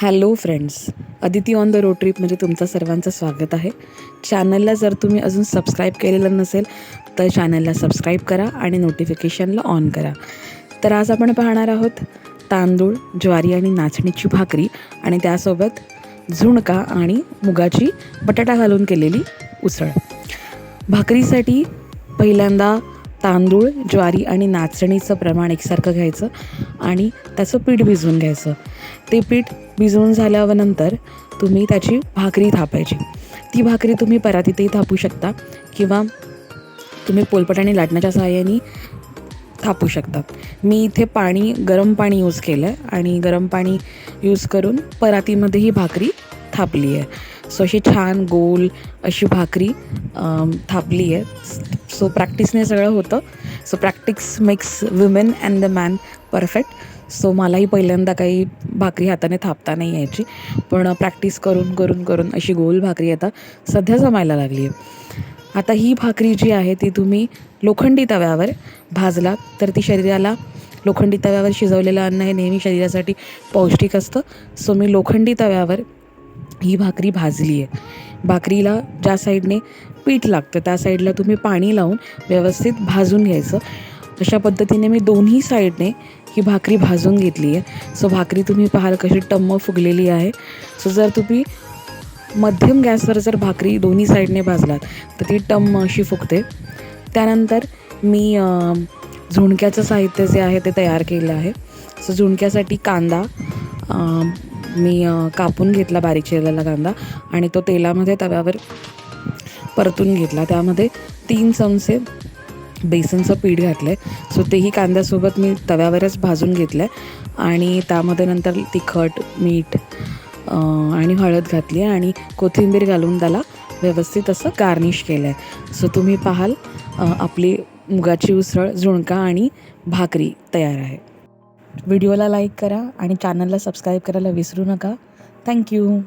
Hello friends, Aditi on the road ट्रिपमध्ये तुमचं सर्वांचं स्वागत आहे. चॅनलला जर तुम्ही अजून सबस्क्राईब केलेलं नसेल तर चॅनलला सबस्क्राईब करा आणि नोटिफिकेशनला ऑन करा. तर आज आपण पाहणार आहोत तांदूळ, ज्वारी आणि नाचणीची भाकरी आणि त्यासोबत झुणका आणि मुगाची बटाटा घालून केलेली उसळ. भाकरीसाठी पहिल्यांदा तांदूळ, ज्वारी आणि नाचणीचं प्रमाण एकसारखं घ्यायचं आणि त्याचं पीठ भिजवून घ्यायचं. ते पीठ भिजवून झाल्यानंतर तुम्ही त्याची भाकरी थापायची. ती भाकरी तुम्ही परातीतही थापू शकता किंवा तुम्ही पोलपाट आणि लाटण्याच्या सहाय्याने थापू शकता. मी इथे गरम पाणी यूज केलं आहे आणि गरम पाणी यूज करून परातीमध्ये ही भाकरी थापली आहे. सो अशी छान गोल अशी भाकरी थापली आहे. सो प्रॅक्टिसने सगळं होतं. So practice makes women and the man perfect. So मलाही पहिल्यांदा काही भाकरी हाताने थापता नाही यायची, पण प्रॅक्टिस करून करून करून अशी गोल भाकरी आता सध्या जमायला लागली आहे. आता ही भाकरी जी आहे ती तुम्ही लोखंडी तव्यावर भाजलात तर ती शरीराला, लोखंडी तव्यावर शिजवलेलं अन्न हे नेहमी शरीरासाठी पौष्टिक असतं. सो मी लोखंडी तव्यावर ही भाकरी भाजली आहे. भाकरीला ज्या साईडने पीठ लागतं त्या साईडला तुम्ही पाणी लावून व्यवस्थित भाजून घ्यायचं. अशा पद्धतीने मी दोन्ही साईडने ही भाकरी भाजून घेतली आहे. सो भाकरी तुम्ही पाहाल कशी टम्म फुगलेली आहे. सो जर तुम्ही मध्यम गॅसवर जर भाकरी दोन्ही साईडने भाजलात तर ती टम्म अशी फुगते. त्यानंतर मी झुणक्याचं साहित्य जे आहे ते तयार केलं आहे. सो झुणक्यासाठी कांदा मी कापून घेतला, बारीक चिरलेला कांदा, आणि तो तेलामध्ये तव्यावर परतून घेतला. त्यामध्ये 3 चमचे बेसनचं पीठ घातलं आहे. सो तेही कांद्यासोबत मी तव्यावरच भाजून घेतलं आहे आणि त्यामध्ये नंतर तिखट, मीठ आणि हळद घातली आहे आणि कोथिंबीर घालून त्याला व्यवस्थित असं गार्निश केलं आहे. सो तुम्ही पाहाल आपली मुगाची उसळ, झुणका आणि भाकरी तयार आहे. व्हिडिओला लाईक करा आणि चॅनलला सबस्क्राईब करायला विसरू नका. थँक्यू.